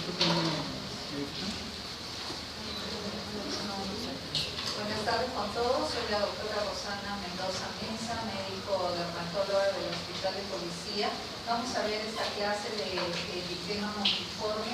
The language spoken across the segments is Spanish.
Buenas tardes con todos, soy la doctora Rosana Mendoza Mesa, médico dermatóloga del Hospital de Policía. Vamos a ver esta clase de eritema multiforme,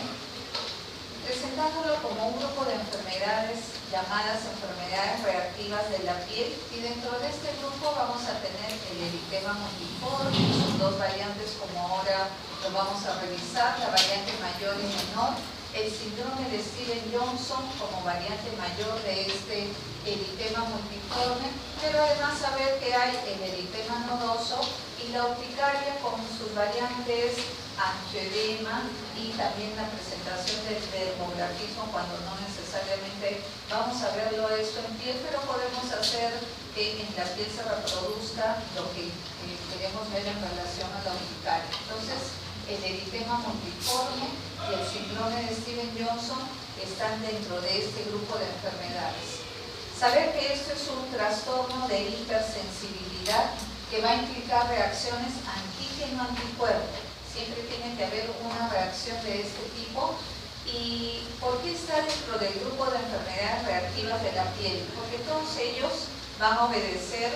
presentándolo como un grupo de enfermedades llamadas enfermedades reactivas de la piel, y dentro de este grupo vamos a tener el eritema multiforme, sus dos variantes como ahora lo vamos a revisar, la variante mayor y menor, el síndrome de Stevens-Johnson como variante mayor de este eritema multiforme, pero además saber que hay el eritema nodoso y la urticaria con sus variantes angioedema y también la presentación del dermografismo, cuando no necesariamente vamos a verlo esto en piel, pero podemos hacer que en la piel se reproduzca lo que queremos ver en relación a la urticaria. Entonces, el eritema multiforme y el síndrome de Stevens-Johnson están dentro de este grupo de enfermedades. Saber que esto es un trastorno de hipersensibilidad que va a implicar reacciones antígeno-anticuerpo. Siempre tiene que haber una reacción de este tipo. ¿Y por qué está dentro del grupo de enfermedades reactivas de la piel? Porque todos ellos van a obedecer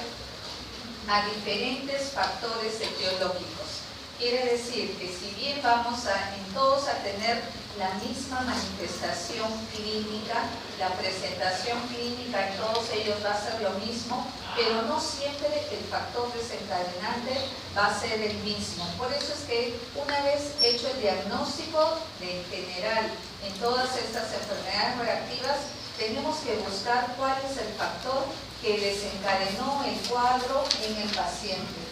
a diferentes factores etiológicos. Quiere decir que si bien vamos en todos a tener la misma manifestación clínica, la presentación clínica en todos ellos va a ser lo mismo, pero no siempre el factor desencadenante va a ser el mismo. Por eso es que una vez hecho el diagnóstico de general en todas estas enfermedades reactivas, tenemos que buscar cuál es el factor que desencadenó el cuadro en el paciente.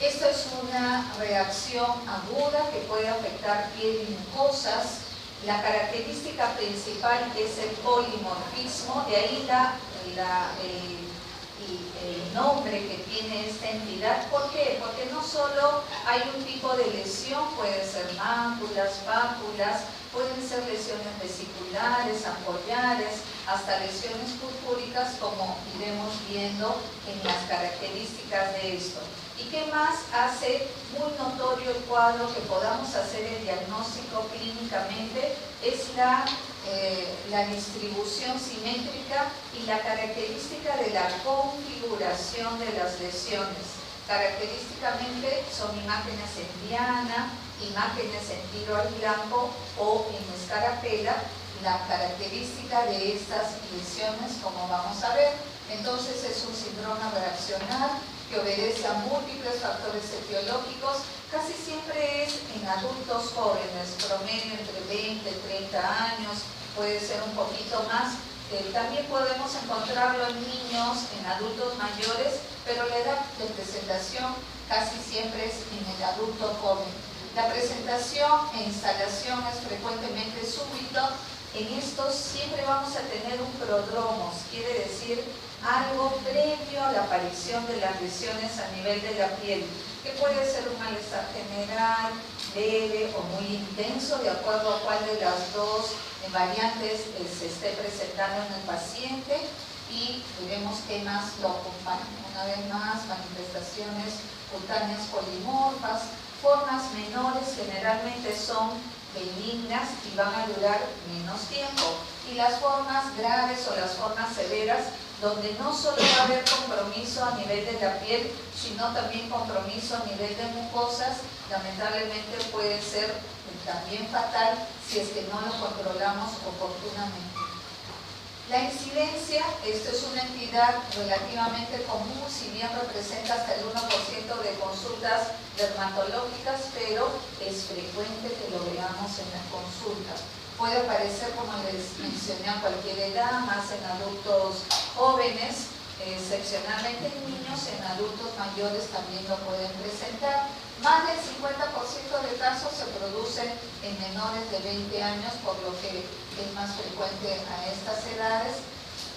Esta es una reacción aguda que puede afectar piel y mucosas. La característica principal es el polimorfismo, de ahí el nombre que tiene esta entidad. ¿Por qué? Porque no solo hay un tipo de lesión, puede ser máculas, pápulas, pueden ser lesiones vesiculares, ampollares, hasta lesiones purpúricas, como iremos viendo en las características de esto. ¿Y qué más hace muy notorio el cuadro que podamos hacer el diagnóstico clínicamente? Es la distribución simétrica y la característica de la configuración de las lesiones. Característicamente son imágenes en diana, imágenes en tiro al blanco o en escarapela, la característica de estas lesiones, como vamos a ver. Entonces es un síndrome reaccional que obedece a múltiples factores etiológicos, casi siempre es en adultos jóvenes, promedio entre 20 y 30 años, puede ser un poquito más. También podemos encontrarlo en niños, en adultos mayores, pero la edad de presentación casi siempre es en el adulto joven. La presentación e instalación es frecuentemente súbito. En estos siempre vamos a tener un prodromos, quiere decir algo previo a la aparición de las lesiones a nivel de la piel, que puede ser un malestar general, leve o muy intenso, de acuerdo a cuál de las dos variantes se esté presentando en el paciente, y veremos qué más lo acompaña. Una vez más, manifestaciones cutáneas polimorfas, formas menores generalmente son benignas y van a durar menos tiempo, y las formas graves o las formas severas, donde no solo va a haber compromiso a nivel de la piel, sino también compromiso a nivel de mucosas, lamentablemente puede ser también fatal si es que no lo controlamos oportunamente. La incidencia, esto es una entidad relativamente común, si bien representa hasta el 1% de consultas dermatológicas, pero es frecuente que lo veamos en la consulta. Puede aparecer, como les mencioné, a cualquier edad, más en adultos jóvenes, excepcionalmente en niños, en adultos mayores también lo pueden presentar. Más del 50% de casos se producen en menores de 20 años, por lo que es más frecuente a estas edades.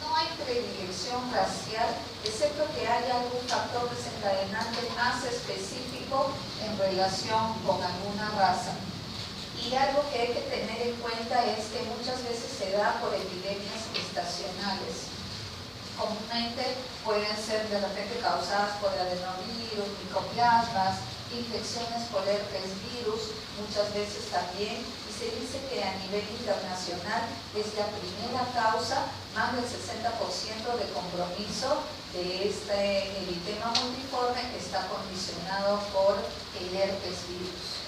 No hay predilección racial, excepto que haya algún factor desencadenante más específico en relación con alguna raza. Y algo que hay que tener en cuenta es que muchas veces se da por epidemias estacionales. Comúnmente pueden ser de repente causadas por adenovirus, micoplasmas, infecciones por herpes virus, muchas veces también, y se dice que a nivel internacional es la primera causa, más del 60% de compromiso de este eritema multiforme que está condicionado por el herpes virus.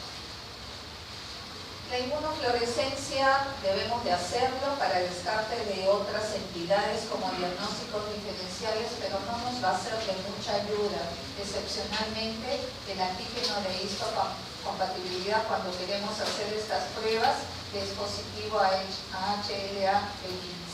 La inmunofluorescencia debemos de hacerlo para descarte de otras entidades como diagnósticos diferenciales, pero no nos va a ser de mucha ayuda, excepcionalmente el antígeno de histocompatibilidad cuando queremos hacer estas pruebas, que es positivo a HLA-B15.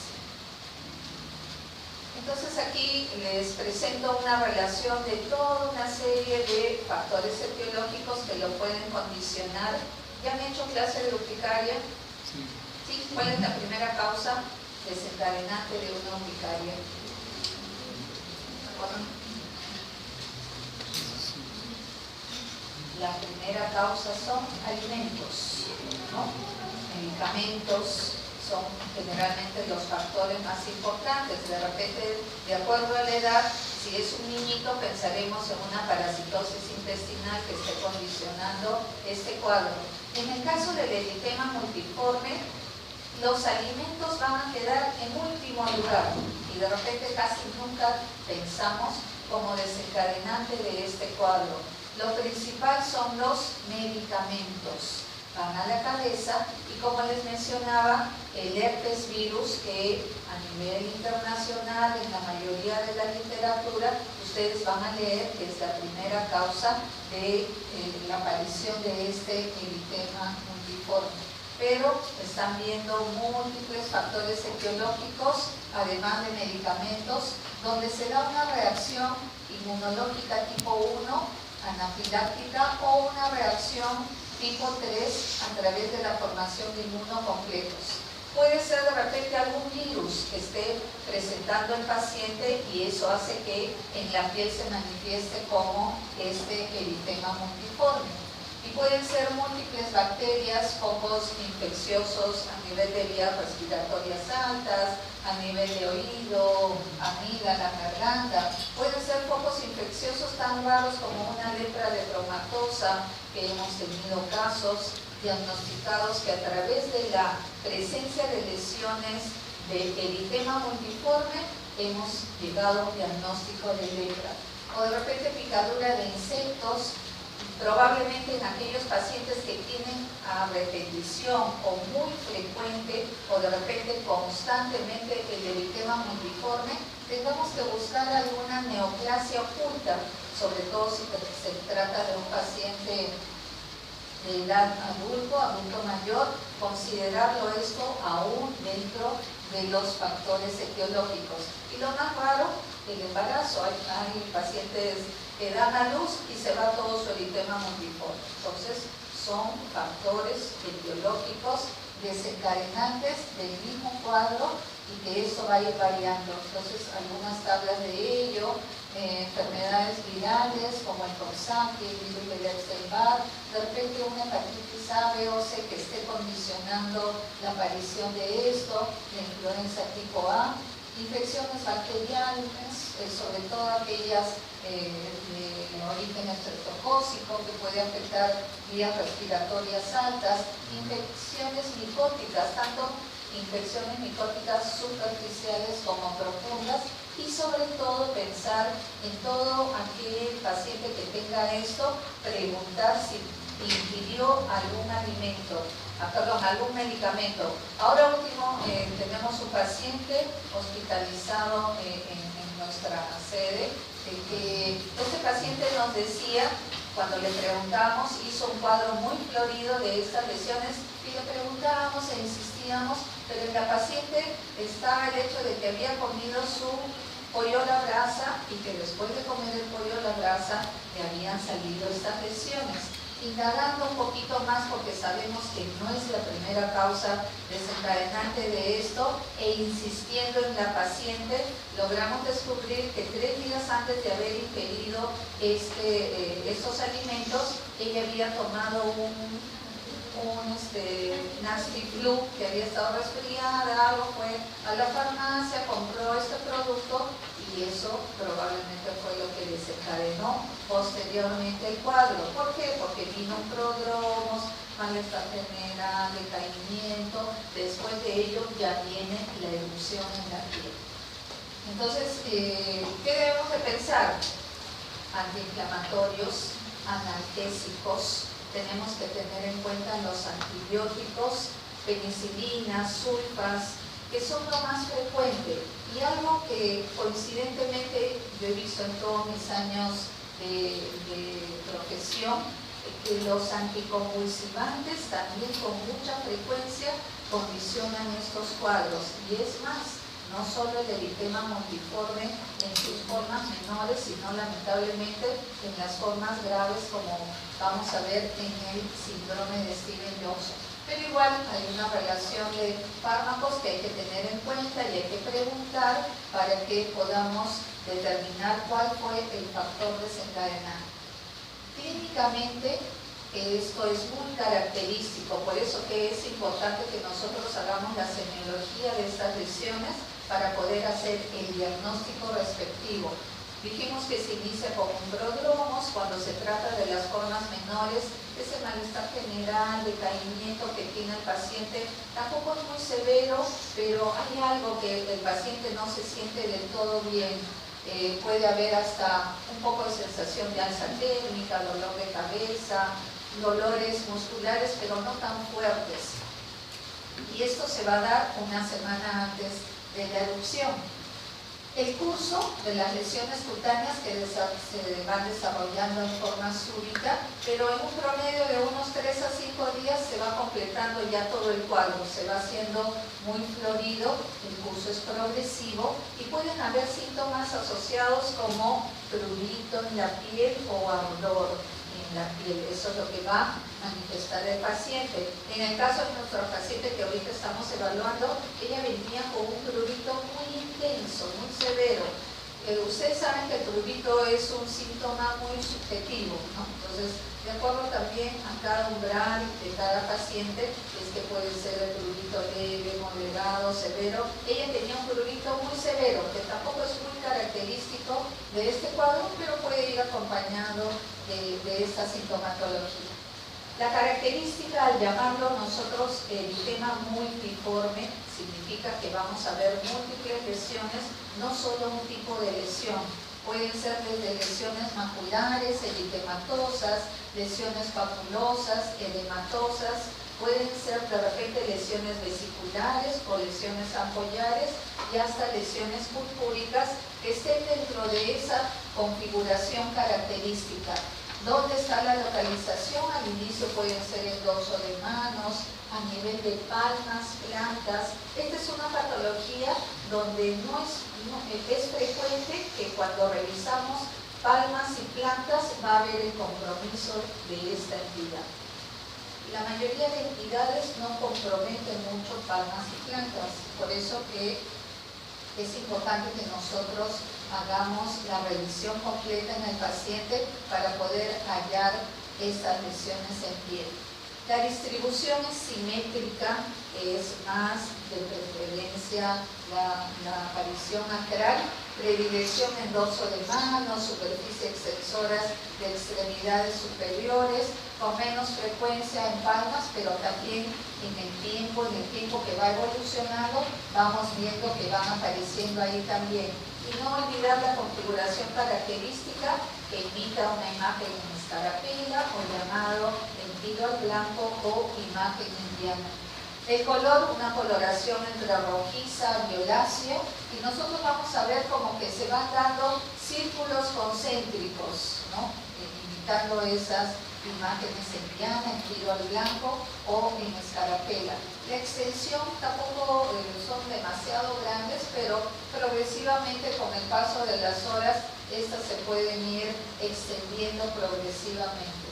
Entonces aquí les presento una relación de toda una serie de factores etiológicos que lo pueden condicionar. ¿Ya han hecho clase de urticaria? Sí. ¿Sí? ¿Cuál es la primera causa desencadenante de una urticaria? La primera causa son alimentos, ¿no? Medicamentos son generalmente los factores más importantes. De repente, de acuerdo a la edad, si es un niñito, pensaremos en una parasitosis intestinal que esté condicionando este cuadro. En el caso del eritema multiforme, los alimentos van a quedar en último lugar y de repente casi nunca pensamos como desencadenante de este cuadro. Lo principal son los medicamentos. Van a la cabeza y, como les mencionaba, el herpes virus, que a nivel internacional, en la mayoría de la literatura, ustedes van a leer que es la primera causa de la aparición de este eritema multiforme. Pero están viendo múltiples factores etiológicos, además de medicamentos, donde se da una reacción inmunológica tipo 1, anafiláctica, o una reacción tipo 3 a través de la formación de inmunocomplejos. Puede ser de repente algún virus que esté presentando el paciente y eso hace que en la piel se manifieste como este eritema multiforme. Y pueden ser múltiples bacterias, focos infecciosos a nivel de vías respiratorias altas, a nivel de oído, amígdala, garganta. Pueden ser focos infecciosos tan raros como una lepra lepromatosa, que hemos tenido casos diagnosticados que a través de la presencia de lesiones de eritema multiforme hemos llegado a un diagnóstico de lepra. O de repente picadura de insectos, probablemente en aquellos pacientes que tienen a repetición o muy frecuente o de repente constantemente el eritema multiforme, tengamos que buscar alguna neoplasia oculta, sobre todo si se trata de un paciente de edad adulto mayor, considerarlo esto aún dentro de los factores etiológicos. Y lo más raro, el embarazo. Hay pacientes que dan a luz y se va todo su eritema multiforme. Entonces, son factores etiológicos desencadenantes del mismo cuadro y que eso va a ir variando. Entonces, algunas tablas de ello, enfermedades virales como el Coxsackie, el virus de Epstein-Barr, de repente una hepatitis A, B o C que esté condicionando la aparición de esto, la influenza tipo A, infecciones bacterianas, sobre todo aquellas de origen estreptocócico que puede afectar vías respiratorias altas, infecciones micóticas, tanto infecciones micóticas superficiales como profundas, y sobre todo pensar en todo aquel paciente que tenga esto, preguntar si ingirió algún alimento, algún medicamento. Ahora último, tenemos un paciente hospitalizado en nuestra sede, que este paciente nos decía, cuando le preguntamos, hizo un cuadro muy florido de estas lesiones y le preguntábamos e insistíamos, pero en la paciente estaba el hecho de que había comido su pollo a la brasa y que después de comer el pollo a la brasa le habían salido estas lesiones. Indagando un poquito más, porque sabemos que no es la primera causa desencadenante de esto, e insistiendo en la paciente, logramos descubrir que 3 días antes de haber ingerido estos alimentos, ella había tomado un nasty flu, que había estado resfriada, algo, fue a la farmacia, compró este producto y eso probablemente fue lo que desencadenó posteriormente el cuadro. ¿Por qué? Porque vino un prodromos, malestar general, decaimiento. Después de ello ya viene la erupción en la piel. Entonces, ¿qué debemos de pensar? Antiinflamatorios, analgésicos, tenemos que tener en cuenta los antibióticos, penicilinas, sulfas, que son lo más frecuente. Y algo que coincidentemente yo he visto en todos mis años de profesión, que los anticonvulsivantes también con mucha frecuencia condicionan estos cuadros. Y es más, no solo el eritema multiforme en sus formas menores, sino lamentablemente en las formas graves, como vamos a ver en el síndrome de Stevens-Johnson. Pero igual hay una relación de fármacos que hay que tener en cuenta y hay que preguntar para que podamos determinar cuál fue el factor desencadenante. Clínicamente, esto es muy característico, por eso que es importante que nosotros hagamos la semiología de estas lesiones para poder hacer el diagnóstico respectivo. Dijimos que se inicia con un prodromos cuando se trata de las formas menores, ese malestar general, decaimiento que tiene el paciente, tampoco es muy severo, pero hay algo que el paciente no se siente del todo bien. Puede haber hasta un poco de sensación de alza térmica, dolor de cabeza, dolores musculares, pero no tan fuertes. Y esto se va a dar una semana antes de la erupción. El curso de las lesiones cutáneas que se van desarrollando en forma súbita, pero en un promedio de unos 3 a 5 días se va completando ya todo el cuadro, se va haciendo muy florido, el curso es progresivo y pueden haber síntomas asociados como prurito en la piel o ardor en la piel. Eso es lo que va a manifestar el paciente. En el caso de nuestra paciente que ahorita estamos evaluando, ella venía con un prurito muy intenso, muy severo. Ustedes saben que el prurito es un síntoma muy subjetivo, ¿no? Entonces, de acuerdo también a cada umbral de cada paciente, es que puede ser el prurito leve, moderado, severo. Ella tenía un prurito muy severo, que tampoco es muy característico de este cuadro, pero puede ir acompañado de esta sintomatología. La característica, al llamarlo nosotros eritema multiforme, significa que vamos a ver múltiples lesiones, no solo un tipo de lesión. Pueden ser desde lesiones maculares, eritematosas, lesiones papulosas, edematosas, pueden ser de repente lesiones vesiculares o lesiones ampollares y hasta lesiones purpúricas que estén dentro de esa configuración característica. ¿Dónde está la localización? Al inicio pueden ser el dorso de manos, a nivel de palmas, plantas. Esta es una patología donde es frecuente que cuando revisamos palmas y plantas va a haber el compromiso de esta entidad. La mayoría de entidades no comprometen mucho palmas y plantas, por eso que es importante que nosotros hagamos la revisión completa en el paciente para poder hallar estas lesiones en piel. La distribución es simétrica, es más de preferencia la aparición acral, predilección en dorso de manos, superficie extensoras de extremidades superiores, con menos frecuencia en palmas, pero también en el tiempo que va evolucionando, vamos viendo que van apareciendo ahí también. Y no olvidar la configuración característica que imita una imagen en escarapela o llamado tiro al blanco o imagen indiana. El color, una coloración entre rojiza, violáceo, y nosotros vamos a ver como que se van dando círculos concéntricos, ¿no? Imitando esas imágenes en diana, en tiro al blanco o en escarapela. La extensión tampoco son demasiado grandes, pero progresivamente con el paso de las horas, estas se pueden ir extendiendo progresivamente.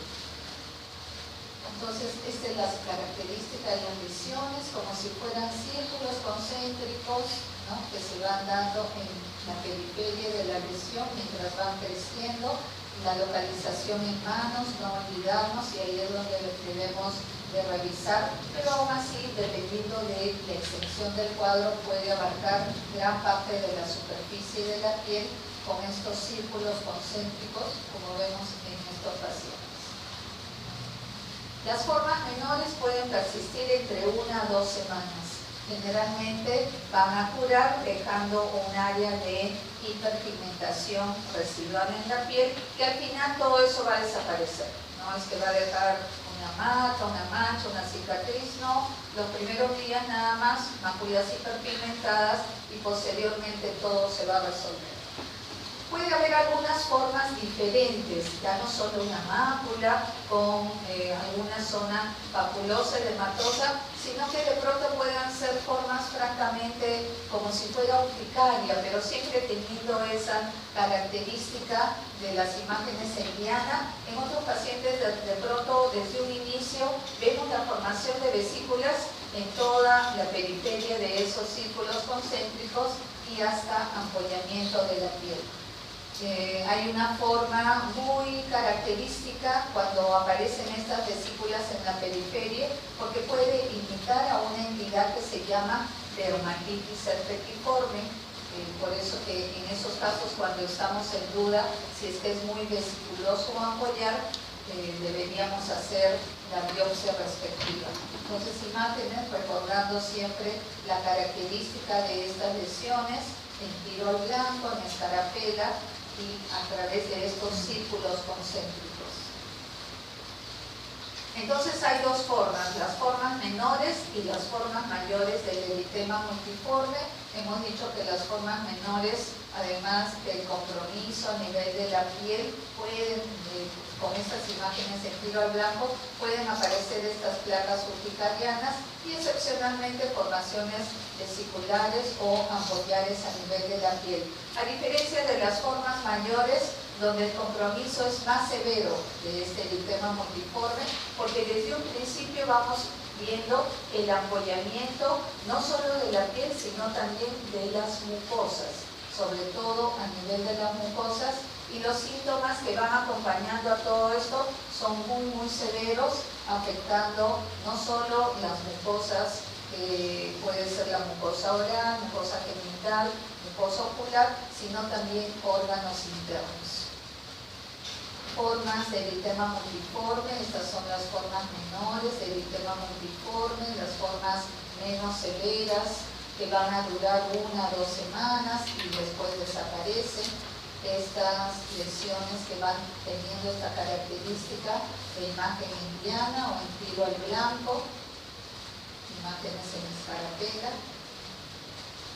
Entonces, esta es la característica de las lesiones, como si fueran círculos concéntricos, ¿no?, que se van dando en la periferia de la lesión mientras van creciendo. La localización en manos, no olvidarnos, y ahí es donde debemos de revisar, pero aún así, dependiendo de la extensión del cuadro, puede abarcar gran parte de la superficie de la piel con estos círculos concéntricos, como vemos en estos pacientes. Las formas menores pueden persistir entre 1 a 2 semanas. Generalmente van a curar dejando un área de hiperpigmentación residual en la piel y al final todo eso va a desaparecer. No es que va a dejar una marca, una mancha, una cicatriz, no. Los primeros días nada más, máculas hiperpigmentadas y posteriormente todo se va a resolver. Puede haber algunas formas diferentes, ya no solo una mácula con alguna zona papulosa, edematosa, sino que de pronto puedan ser formas francamente como si fuera urticaria, pero siempre teniendo esa característica de las imágenes en diana. En otros pacientes de pronto desde un inicio vemos la formación de vesículas en toda la periferia de esos círculos concéntricos y hasta ampollamiento de la piel. Hay una forma muy característica cuando aparecen estas vesículas en la periferia, porque puede imitar a una entidad que se llama dermatitis herpetiforme. Por eso que en esos casos, cuando estamos en duda si es que es muy vesiculoso o ampollar, deberíamos hacer la biopsia respectiva. Entonces, imágenes recordando siempre la característica de estas lesiones en tiro al blanco, en escarapela, y a través de estos círculos concéntricos. Entonces hay dos formas, las formas menores y las formas mayores del eritema multiforme. Hemos dicho que las formas menores, además del compromiso a nivel de la piel, pueden, con estas imágenes en tiro al blanco, pueden aparecer estas placas urticarianas y excepcionalmente formaciones vesiculares o ampollares a nivel de la piel. A diferencia de las formas mayores, donde el compromiso es más severo de este eritema multiforme, porque desde un principio vamos viendo el ampollamiento no solo de la piel, sino también de las mucosas, sobre todo a nivel de las mucosas, y los síntomas que van acompañando a todo esto son muy severos, afectando no solo las mucosas, puede ser la mucosa oral, mucosa genital, mucosa ocular, sino también órganos internos. Formas de eritema multiforme, estas son las formas menores de eritema multiforme, las formas menos severas que van a durar 1 a 2 semanas y después desaparecen. Estas lesiones que van teniendo esta característica de imagen en diana o en tiro al blanco, imágenes en escarapela.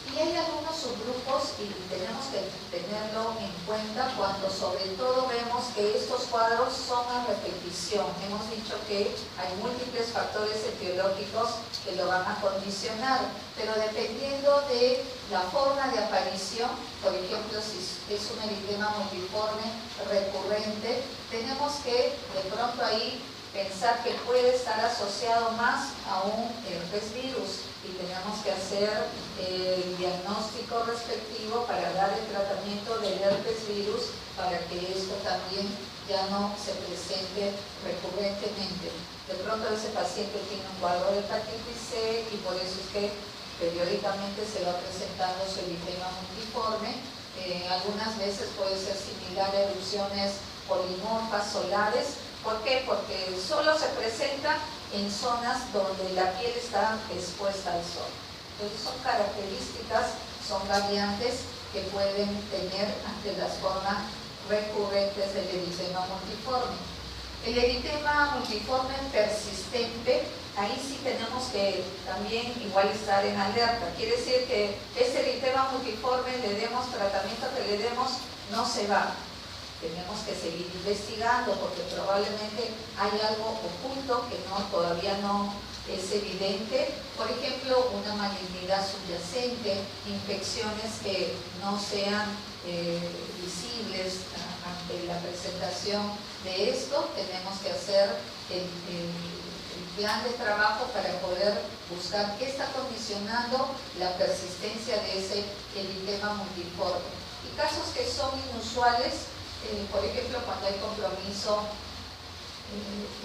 Y hay algunos subgrupos y tenemos que tenerlo en cuenta cuando sobre todo vemos que estos cuadros son a repetición. Hemos dicho que hay múltiples factores etiológicos que lo van a condicionar, pero dependiendo de la forma de aparición, por ejemplo, si es un eritema multiforme recurrente, tenemos que de pronto ahí pensar que puede estar asociado más a un herpes virus y tenemos que hacer el diagnóstico respectivo para dar el tratamiento del herpes virus para que esto también ya no se presente recurrentemente. De pronto ese paciente tiene un cuadro de hepatitis C y por eso es que periódicamente se va presentando su eritema multiforme. Algunas veces puede ser similar a erupciones polimorfas solares. ¿Por qué? Porque solo se presenta en zonas donde la piel está expuesta al sol. Entonces son características, son variantes que pueden tener ante las formas recurrentes del eritema multiforme. El eritema multiforme persistente, ahí sí tenemos que también igual estar en alerta. Quiere decir que este eritema multiforme, le demos tratamiento que le demos, no se va. Tenemos que seguir investigando porque probablemente hay algo oculto que todavía no es evidente. Por ejemplo, una malignidad subyacente, infecciones que no sean visibles ante la presentación de esto. Tenemos que hacer el plan de trabajo para poder buscar qué está condicionando la persistencia de ese eritema multiforme. Y casos que son inusuales, por ejemplo, cuando hay compromiso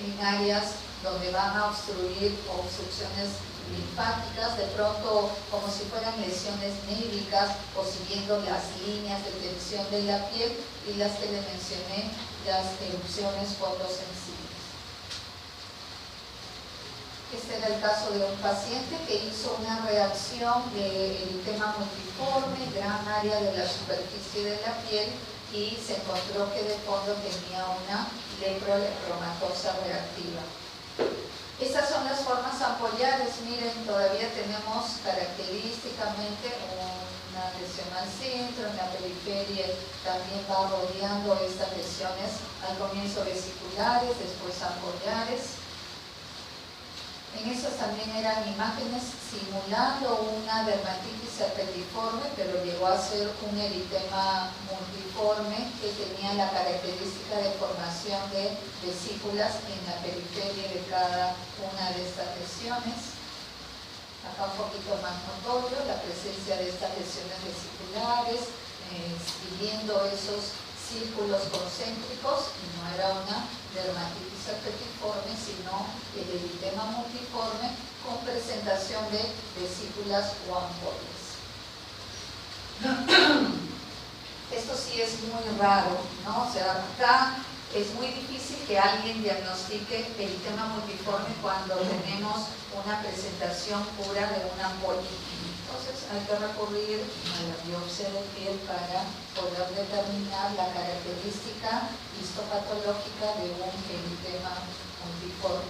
en áreas donde van a obstruir obstrucciones linfáticas, de pronto como si fueran lesiones névricas o siguiendo las líneas de tensión de la piel y las que le mencioné, las erupciones fotosensibles. Este era el caso de un paciente que hizo una reacción de eritema multiforme, gran área de la superficie de la piel, y se encontró que de fondo tenía una lepro-leptomatosa reactiva. Estas son las formas ampollares. Miren, todavía tenemos característicamente una lesión al centro, en la periferia también va rodeando estas lesiones, al comienzo vesiculares, después ampollares. En esas también eran imágenes simulando una dermatitis herpetiforme, pero llegó a ser un eritema multiforme que tenía la característica de formación de vesículas en la periferia de cada una de estas lesiones. Acá un poquito más notorio la presencia de estas lesiones vesiculares, siguiendo esos círculos concéntricos, y no era una dermatitis herpetiforme, sino el eritema multiforme con presentación de vesículas o ampollas. Esto sí es muy raro, ¿no? O sea, acá es muy difícil que alguien diagnostique eritema multiforme cuando tenemos una presentación pura de una ampolla. Entonces hay que recurrir a la biopsia de piel para poder determinar la característica histopatológica de un eritema multiforme.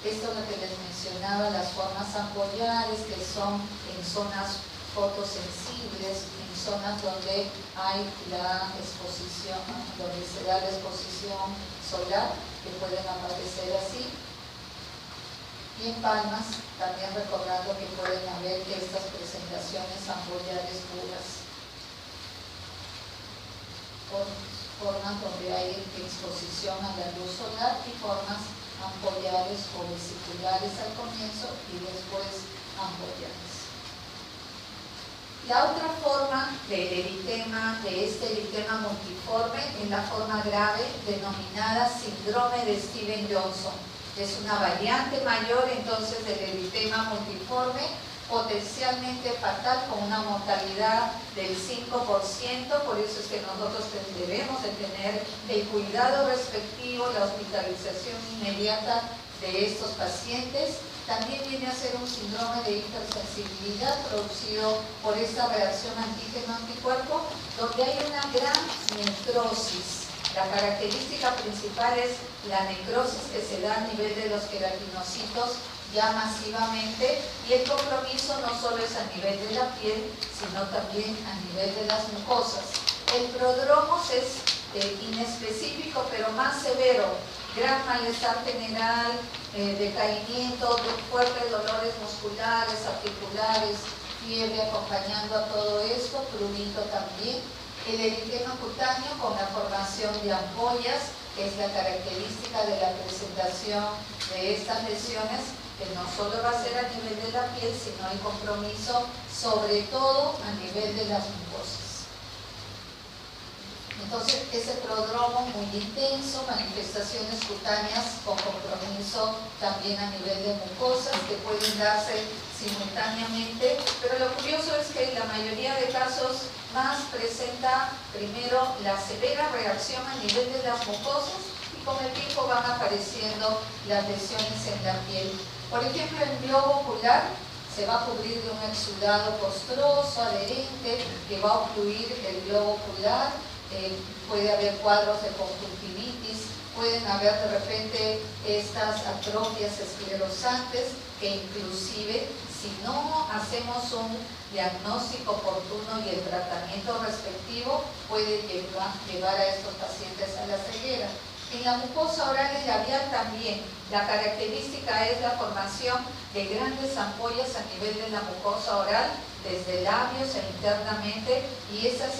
Esto es lo que les mencionaba, las formas ampollares, que son en zonas fotosensibles, en zonas donde hay la exposición, donde se da la exposición solar, que pueden aparecer así. Y en palmas, también recordando que pueden haber estas presentaciones ampollares puras, formas donde hay exposición a la luz solar y formas ampollares o vesiculares al comienzo y después ampollares. La otra forma del eritema, de este eritema multiforme, es la forma grave denominada síndrome de Stevens-Johnson. Es una variante mayor entonces del eritema multiforme, potencialmente fatal, con una mortalidad del 5%, por eso es que nosotros debemos de tener el cuidado respectivo, la hospitalización inmediata de estos pacientes. También viene a ser un síndrome de hipersensibilidad producido por esta reacción antígeno-anticuerpo, donde hay una gran necrosis. La característica principal es la necrosis que se da a nivel de los queratinocitos ya masivamente, y el compromiso no solo es a nivel de la piel, sino también a nivel de las mucosas. El prodromos es inespecífico, pero más severo. Gran malestar general, decaimiento, fuertes dolores musculares, articulares, fiebre acompañando a todo esto, prurito también. El eritema cutáneo con la formación de ampollas, que es la característica de la presentación de estas lesiones, que no solo va a ser a nivel de la piel, sino el compromiso sobre todo a nivel de las mucosas. Entonces, ese prodromo muy intenso, manifestaciones cutáneas con compromiso también a nivel de mucosas, que pueden darse simultáneamente, pero lo curioso es que en la mayoría de casos más presenta primero la severa reacción a nivel de las mucosas, y con el tiempo van apareciendo las lesiones en la piel. Por ejemplo, el globo ocular se va a cubrir de un exudado costroso, adherente, que va a obstruir el globo ocular. Puede haber cuadros de conjuntivitis, pueden haber de repente estas atrofias esclerosantes, que inclusive si no hacemos un diagnóstico oportuno y el tratamiento respectivo, puede llevar a estos pacientes a la ceguera. En la mucosa oral y labial también, la característica es la formación de grandes ampollas a nivel de la mucosa oral, desde labios e internamente, y esas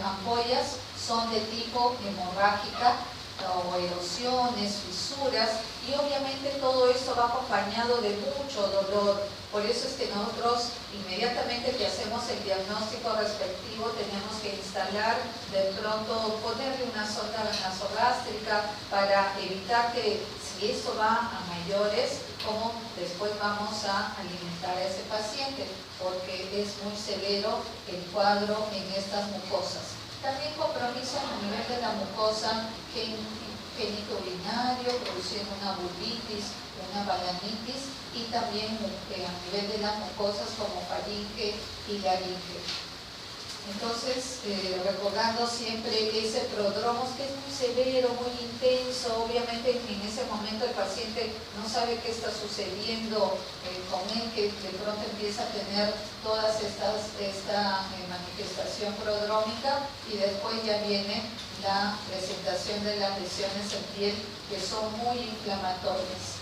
ampollas son de tipo hemorrágica, o erosiones, fisuras, y obviamente todo esto va acompañado de mucho dolor. Por eso es que nosotros inmediatamente que hacemos el diagnóstico respectivo tenemos que instalar, de pronto ponerle una sonda nasogástrica para evitar que, si esto va a mayores, cómo después vamos a alimentar a ese paciente, porque es muy severo el cuadro en estas mucosas. También compromiso a nivel de la mucosa genitourinario, produciendo una vulvitis, una balanitis y también a nivel de las mucosas como faringe y laringe. Entonces, recordando siempre ese prodromos que es muy severo, muy intenso, obviamente en ese momento el paciente no sabe qué está sucediendo con él, que de pronto empieza a tener todas esta manifestación prodrómica y después ya viene la presentación de las lesiones en piel que son muy inflamatorias.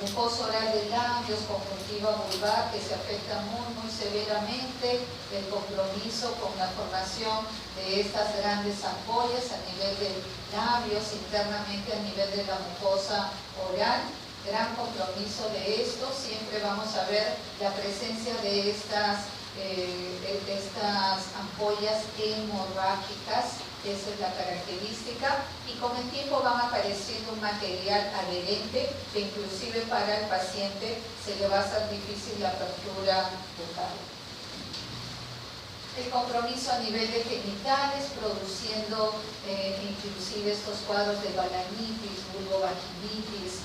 Mucosa oral de labios, conjuntiva vulvar que se afecta muy severamente, el compromiso con la formación de estas grandes ampollas a nivel de labios, internamente a nivel de la mucosa oral, gran compromiso de esto. Siempre vamos a ver la presencia de estas ampollas hemorrágicas. Esa es la característica, y con el tiempo van apareciendo un material adherente que inclusive para el paciente se le va a hacer difícil la apertura bucal. El compromiso a nivel de genitales, produciendo inclusive estos cuadros de balanitis, vulvovaginitis,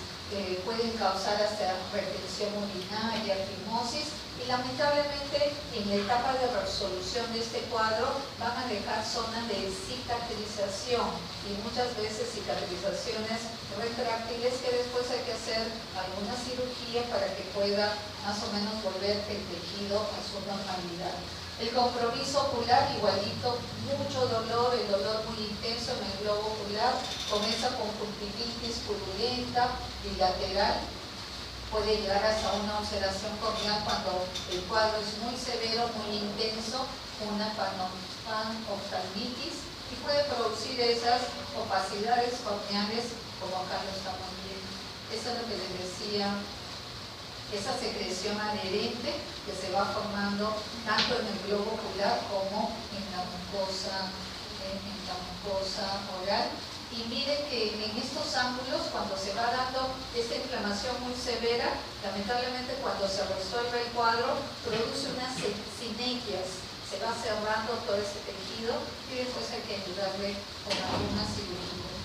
pueden causar hasta retención urinaria, fimosis, y lamentablemente en la etapa de resolución de este cuadro van a dejar zonas de cicatrización y muchas veces cicatrizaciones retráctiles que después hay que hacer alguna cirugía para que pueda más o menos volver el tejido a su normalidad. El compromiso ocular, igualito, mucho dolor, el dolor muy intenso en el globo ocular, con esa conjuntivitis purulenta bilateral, puede llegar hasta una ulceración corneal cuando el cuadro es muy severo, muy intenso, una panoftalmitis, y puede producir esas opacidades corneales como acá lo estamos viendo. Eso es lo que les decía, esa secreción adherente que se va formando tanto en el globo ocular como en la mucosa oral. Y miren que en estos ángulos, cuando se va dando esta inflamación muy severa, lamentablemente cuando se resuelve el cuadro, produce unas sinequias, se va cerrando todo este tejido y después hay que ayudarle con alguna cirugía.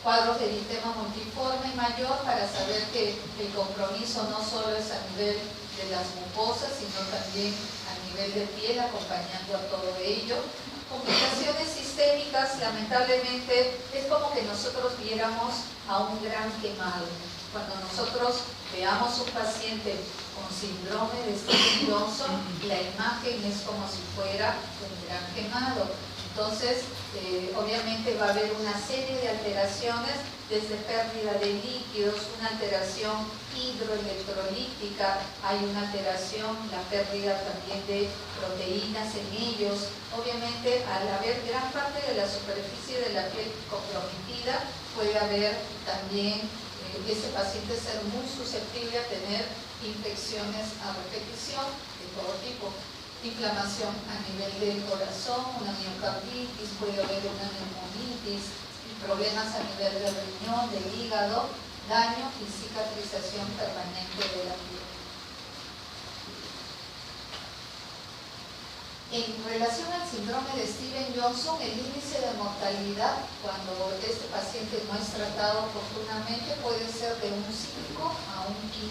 Cuadros de eritema multiforme mayor, para saber que el compromiso no solo es a nivel de las mucosas, sino también a nivel de piel, acompañando a todo ello. Complicaciones sistémicas, lamentablemente, es como que nosotros viéramos a un gran quemado. Cuando nosotros veamos un paciente con síndrome de Stevens-Johnson, la imagen es como si fuera un gran quemado. Entonces, obviamente va a haber una serie de alteraciones, desde pérdida de líquidos, una alteración hidroelectrolítica, hay una alteración, la pérdida también de proteínas en ellos. Obviamente, al haber gran parte de la superficie de la piel comprometida, puede haber también ese paciente ser muy susceptible a tener infecciones a repetición de todo tipo. Inflamación a nivel del corazón, una miocarditis, puede haber una neumonitis, problemas a nivel del riñón, del hígado, daño y cicatrización permanente de la piel. En relación al síndrome de Stevens-Johnson, el índice de mortalidad cuando este paciente no es tratado oportunamente puede ser de un 5 a un 15%.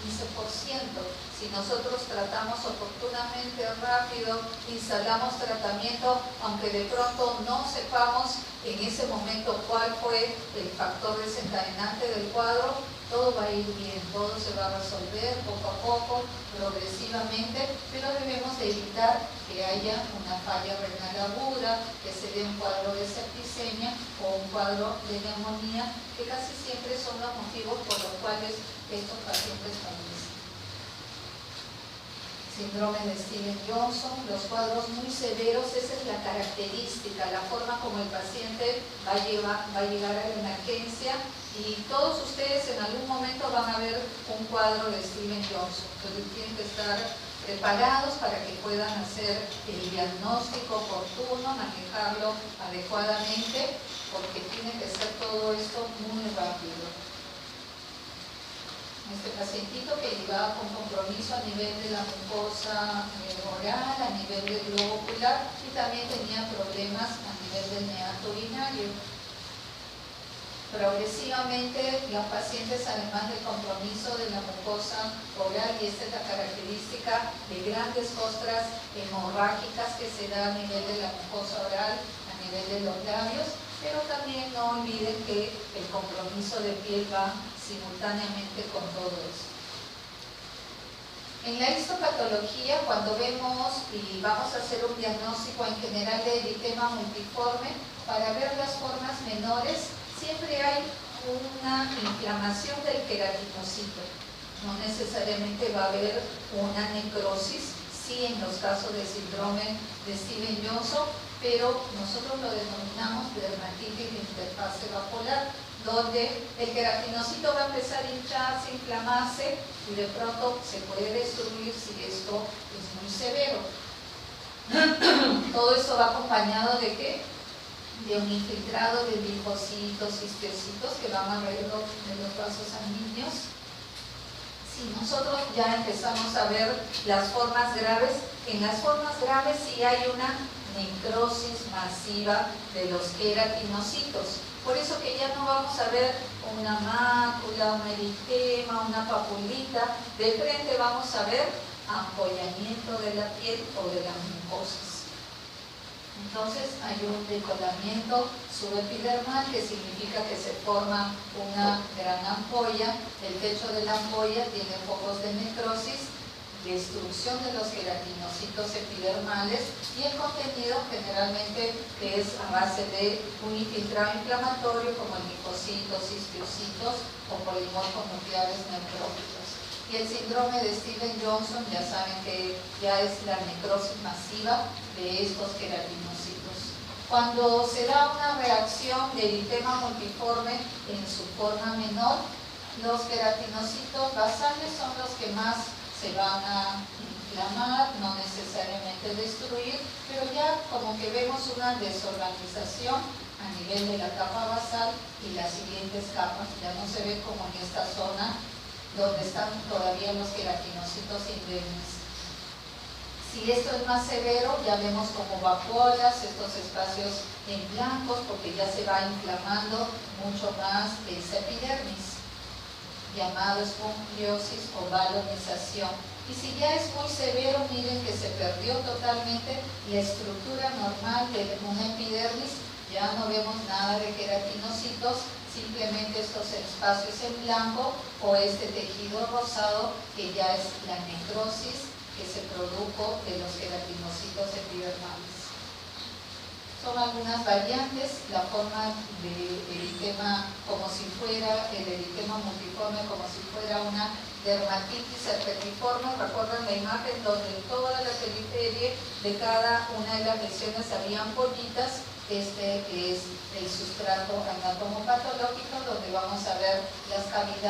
Si nosotros tratamos oportunamente, rápido, instalamos tratamiento, aunque de pronto no sepamos en ese momento cuál fue el factor desencadenante del cuadro, todo va a ir bien, todo se va a resolver poco a poco, progresivamente, pero debemos de evitar que haya una falla renal aguda, que se dé un cuadro de septicemia o un cuadro de neumonía, que casi siempre son los motivos por los cuales estos pacientes fallecen. Síndrome de Stevens-Johnson, los cuadros muy severos, esa es la característica, la forma como el paciente va a llegar a la emergencia, y todos ustedes en algún momento van a ver un cuadro de Stevens-Johnson. Entonces tienen que estar preparados para que puedan hacer el diagnóstico oportuno, manejarlo adecuadamente, porque tiene que ser todo esto muy rápido. Este pacientito que llevaba con compromiso a nivel de la mucosa oral, a nivel del globo ocular, y también tenía problemas a nivel del meato urinario. Progresivamente, los pacientes, además del compromiso de la mucosa oral, y esta es la característica de grandes costras hemorrágicas que se da a nivel de la mucosa oral, a nivel de los labios, pero también no olviden que el compromiso de piel va simultáneamente con todo eso. En la histopatología, cuando vemos y vamos a hacer un diagnóstico en general de eritema multiforme, para ver las formas menores, siempre hay una inflamación del queratinocito. No necesariamente va a haber una necrosis, sí en los casos de síndrome de Stevens-Johnson, pero nosotros lo denominamos dermatitis de interfase vapolar, donde el queratinocito va a empezar a hincharse, inflamarse y de pronto se puede destruir si esto es muy severo. Todo esto va acompañado de ¿qué? De un infiltrado de linfocitos, histocitos que van alrededor de los vasos sanguíneos. Si nosotros ya empezamos a ver las formas graves, en las formas graves sí hay una necrosis masiva de los queratinocitos. Por eso que ya no vamos a ver una mácula, un eritema, una papulita. De frente vamos a ver ampollamiento de la piel o de las mucosas. Entonces hay un decolamiento subepidermal, que significa que se forma una gran ampolla. El techo de la ampolla tiene focos de necrosis, destrucción de los queratinocitos epidermales, y el contenido generalmente es a base de un infiltrado inflamatorio como linfocitos, histocitos o polimorfonucleares necróticos. Y el síndrome de Stevens-Johnson, ya saben que ya es la necrosis masiva de estos queratinocitos. Cuando se da una reacción de eritema multiforme en su forma menor, los queratinocitos basales son los que más se van a inflamar, no necesariamente destruir, pero ya como que vemos una desorganización a nivel de la capa basal y las siguientes capas, ya no se ve como en esta zona donde están todavía los queratinocitos indemnes. Si esto es más severo, ya vemos como vacuolas, estos espacios en blancos, porque ya se va inflamando mucho más esa epidermis, llamado esponjiosis o balonización. Y si ya es muy severo, miren que se perdió totalmente la estructura normal de una epidermis, ya no vemos nada de queratinocitos, simplemente estos espacios en blanco o este tejido rosado que ya es la necrosis que se produjo de los queratinocitos epidermales. Son algunas variantes, la forma de eritema como si fuera el eritema multiforme, como si fuera una dermatitis herpetiforme. Recuerdan la imagen donde en toda la periferia de cada una de las lesiones había ampollitas. Este es el sustrato anatomopatológico donde vamos a ver las cavidades